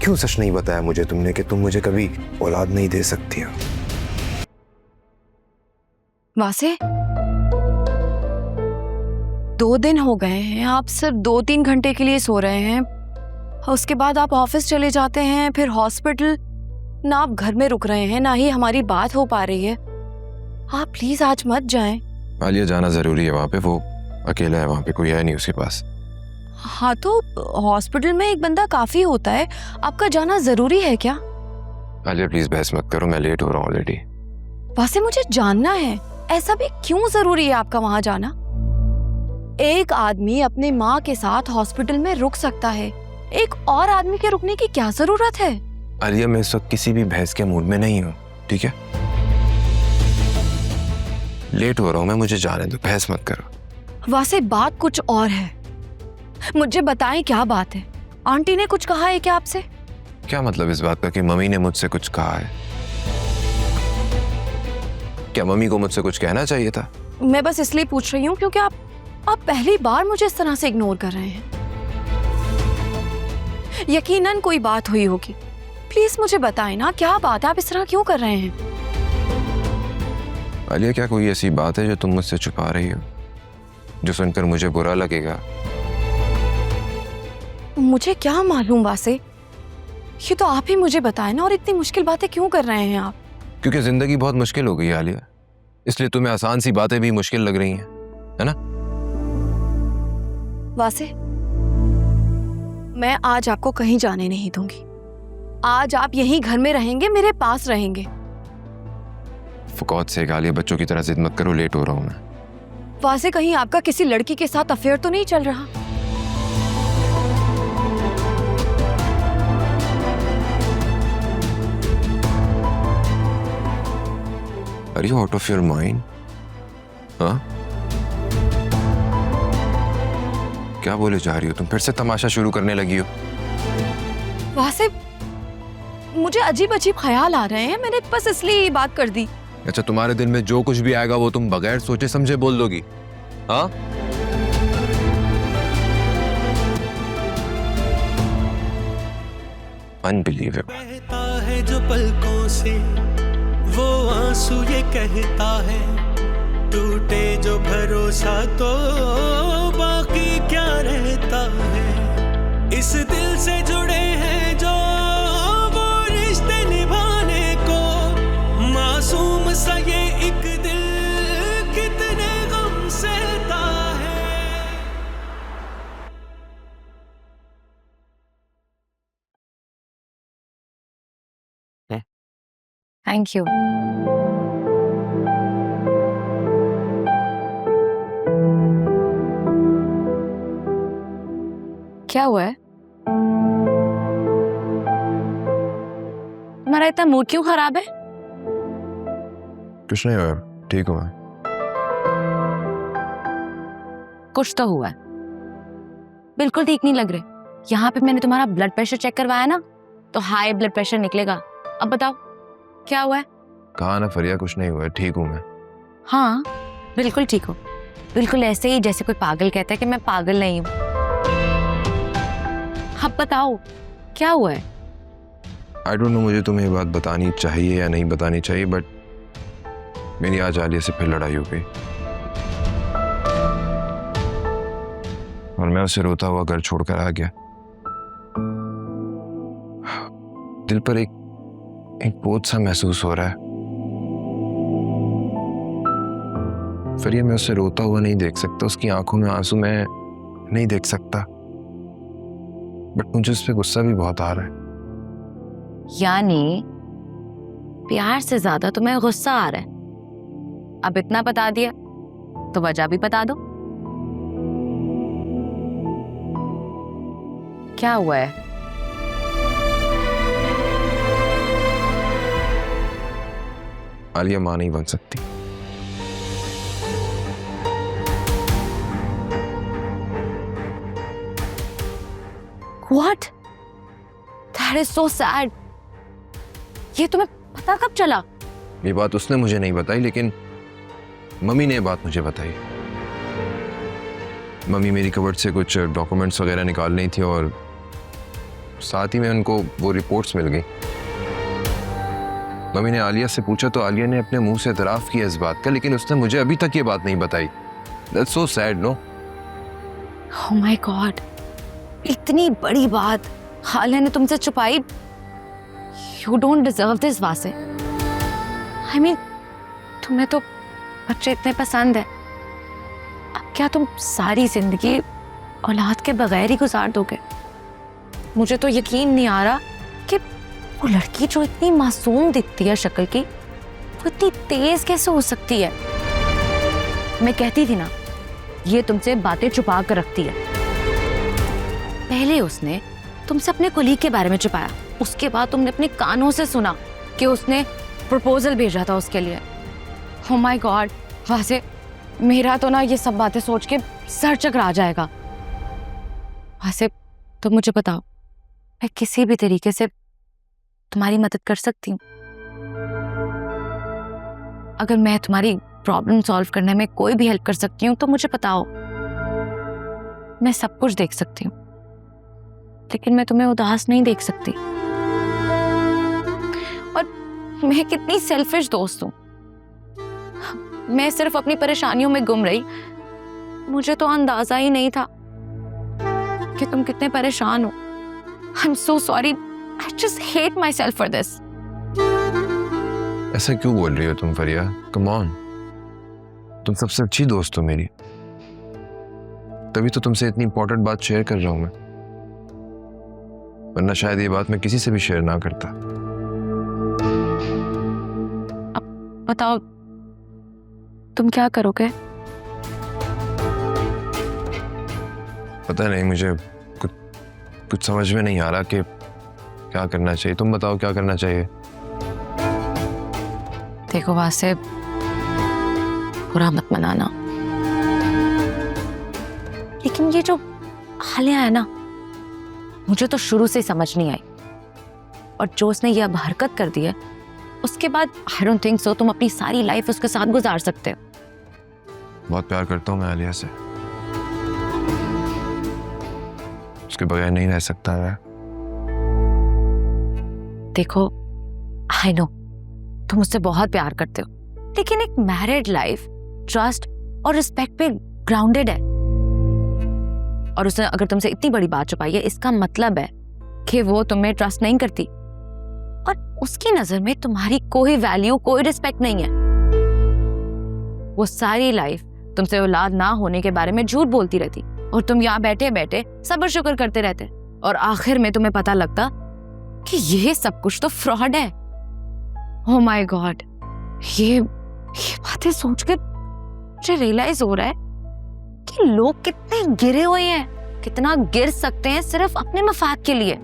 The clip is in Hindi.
क्यों सच नहीं बताया मुझे तुमने कि तुम मुझे कभी औलाद नहीं दे सकती हो? वासे, 2 दिन हो गए हैं, आप सिर्फ 2-3 घंटे के लिए सो रहे हैं। उसके बाद आप ऑफिस चले जाते हैं, फिर हॉस्पिटल। ना आप घर में रुक रहे हैं, ना ही हमारी बात हो पा रही है। आप प्लीज आज मत जाएं। आलिया, जाना जरूरी है वहाँ पे, वो अकेला है वहाँ पे, कोई है नहीं उसके पास। हाँ तो हॉस्पिटल में एक बंदा काफी होता है, आपका जाना जरूरी है क्या? आलिया प्लीज बहस मत करो, मैं लेट हो रहा हूँ ऑलरेडी। वैसे मुझे जानना है, ऐसा भी क्यों जरूरी है आपका वहां जाना? एक आदमी अपनी माँ के साथ हॉस्पिटल में रुक सकता है, एक और आदमी के रुकने की क्या जरूरत है? आलिया, मैं इस वक्त किसी भी बहस के मूड में नहीं हूँ, ठीक है? लेट हो रहा हूँ मैं, मुझे जाने दो, बहस मत करो। वैसे बात कुछ और है, मुझे बताएं क्या बात है? आंटी ने कुछ कहा है क्या आपसे? क्या मतलब इस बात का कि मम्मी ने मुझसे कुछ कहा है? क्या मम्मी को मुझसे कुछ कहना चाहिए था? मैं बस इसलिए पूछ रही हूँ क्योंकि आप पहली बार मुझे इस तरह से इग्नोर कर रहे हैं। यकीनन कोई बात हुई होगी, प्लीज मुझे बताएं ना, क्या बात है? आप इस तरह क्यों कर रहे हैं? आलिया, क्या कोई ऐसी बात है जो तुम मुझसे छुपा रही हो, जो सुनकर मुझे बुरा लगेगा? मुझे क्या मालूम वासे, ये तो आप ही मुझे बताएं ना। और इतनी मुश्किल बातें क्यों कर रहे हैं आप? क्योंकि जिंदगी बहुत मुश्किल हो गई है आलिया, इसलिए तुम्हें आसान सी बातें भी मुश्किल लग रही हैं, है ना? वासे, मैं आज आपको कहीं जाने नहीं दूंगी। आज आप यहीं घर में रहेंगे, मेरे पास रहेंगे। For God's sake आलिया, बच्चों की तरह जिद मत करो, लेट हो रहा हूं मैं। वासे, कहीं आपका किसी लड़की के साथ अफेयर तो नहीं चल रहा? Are you out of your mind? हाँ? क्या बोले जा रही हो तुम? फिर से तमाशा शुरू करने लगी हो? वासे, मुझे अजीब अजीब ख्याल आ रहे हैं, मैंने बस इसलिए ये बात कर दी। अच्छा, तुम्हारे दिल में जो कुछ भी आएगा वो तुम बगैर सोचे समझे बोल दोगी? हाँ? अनबिलीवेबल। बहता है जो पलकों से वो आंसू ये कहता है, टूटे जो भरोसा तो बाकी क्या रहता है। इस दिल से जुड़े हैं जो वो रिश्ते निभाने को, मासूम सा ये एक दिल कितने गम सहता है। Thank you. क्या हुआ है? तुम्हारा इतना मूड क्यों खराब है? कुछ नहीं हुआ, ठीक हूँ मैं। कुछ तो हुआ है, बिल्कुल ठीक नहीं लग रहे। यहाँ पे मैंने तुम्हारा ब्लड प्रेशर चेक करवाया ना, तो हाई ब्लड प्रेशर निकलेगा। अब बताओ क्या हुआ है? कहा ना फरिया, कुछ नहीं हुआ, ठीक हूँ मैं। हाँ बिल्कुल ठीक हो, बिल्कुल ऐसे ही जैसे कोई पागल कहता है कि मैं पागल नहीं हूँ। अब बताओ क्या हुआ है? आई डोंट नो मुझे तुम्हें ये बात बतानी चाहिए या नहीं बतानी चाहिए, बट मेरी आज आलिया से फिर लड़ाई हो गई और मैं उसे रोता हुआ घर छोड़कर आ गया। दिल पर एक बोझ सा महसूस हो रहा है। फिर ये मैं उसे रोता हुआ नहीं देख सकता, उसकी आंखों में आंसू मैं नहीं देख सकता, बट मुझे उस पर गुस्सा भी बहुत आ रहा है। यानी प्यार से ज्यादा तुम्हें गुस्सा आ रहा है? अब इतना बता दिया तो वजह भी बता दो, क्या हुआ है? आलिया मां नहीं बन सकती। What? That is so sad. ये तुम्हें पता कब चला? ये बात उसने मुझे नहीं बताई, लेकिन मम्मी ने ये बात मुझे बताई। मम्मी मेरी कबर्ड से कुछ डॉक्यूमेंट्स वगैरह निकाल रही थी और साथ ही में उनको वो रिपोर्ट्स मिल गई। मम्मी ने आलिया से पूछा तो आलिया ने अपने मुंह से इतराफ किया इस बात का, लेकिन उसने मुझे अभी तक ये बात नहीं बताई। That's so sad, no? Oh my God, इतनी बड़ी बात आलिया ने तुमसे छुपाई। You don't deserve this, Wasay. I mean, तुम्हें तो बच्चे इतने पसंद है, अब क्या तुम सारी जिंदगी औलाद के बगैर ही गुजार दोगे? मुझे तो यकीन नहीं आ रहा कि वो लड़की जो इतनी मासूम दिखती है शक्ल की, वो इतनी तेज कैसे हो सकती है। मैं कहती थी ना, ये तुमसे बातें छुपा कर रखती है। पहले उसने तुमसे अपने कुलीग के बारे में छुपाया, उसके बाद तुमने अपने कानों से सुना कि उसने प्रपोजल भेजा था उसके लिए। Oh my God, वैसे मेरा तो ना ये सब बातें सोच के सर चकरा जाएगा। वैसे तो मुझे बताओ, मैं किसी भी तरीके से तुम्हारी मदद कर सकती हूँ। अगर मैं तुम्हारी प्रॉब्लम सॉल्व करने में कोई भी हेल्प कर सकती हूँ तो मुझे बताओ। मैं सब कुछ देख सकती हूँ, लेकिन मैं तुम्हें उदास नहीं देख सकती। और मैं कितनी सेल्फिश दोस्त हूँ। मैं सिर्फ अपनी परेशानियों में गुम रही, मुझे तो अंदाजा ही नहीं था कि तुम कितने परेशान हो। I'm so sorry. I just hate myself for this. ऐसा क्यों बोल रही हो तुम फरिया? Come on. तुम सबसे अच्छी दोस्त हो मेरी, तभी तो तुमसे इतनी इंपॉर्टेंट बात शेयर कर रहा हूं मैं, वरना शायद ये बात मैं किसी से भी शेयर ना करता। अब बताओ, तुम क्या करोगे? पता नहीं, मुझे कुछ समझ में नहीं आ रहा कि क्या करना चाहिए। तुम बताओ क्या करना चाहिए। देखो वासे, बुरा मत मनाना, लेकिन ये जो आलिया है ना, मुझे तो शुरू से ही समझ नहीं आई। और जो उसने ये अब हरकत कर दी है, उसके बाद आई डोंट थिंक सो तुम अपनी सारी लाइफ उसके साथ गुजार सकते हो। बहुत प्यार करता हूँ मैं आलिया से, उसके बगैर नहीं रह सकता मैं। देखो, आई नो तुम मुझसे बहुत प्यार करते हो, लेकिन एक मैरिड लाइफ ट्रस्ट और रिस्पेक्ट पे ग्राउंडेड है। और उसने अगर तुमसे इतनी बड़ी बात छुपाई है, इसका मतलब है कि वो तुम्हें ट्रस्ट नहीं करती और उसकी नजर में तुम्हारी कोई वैल्यू, कोई रिस्पेक्ट नहीं है। वो सारी लाइफ तुमसे औलाद ना होने के बारे में झूठ बोलती रहती और तुम यहाँ बैठे बैठे सब्र शुक्र करते रहते, और आखिर में तुम्हें पता लगता कि ये सब कुछ तो फ्रॉड है। ओह माय गॉड, ये बातें सोच के मुझे रियलाइज हो रहा है कि लोग कितने गिरे हुए हैं, कितना गिर सकते हैं सिर्फ अपने मफाद के लिए।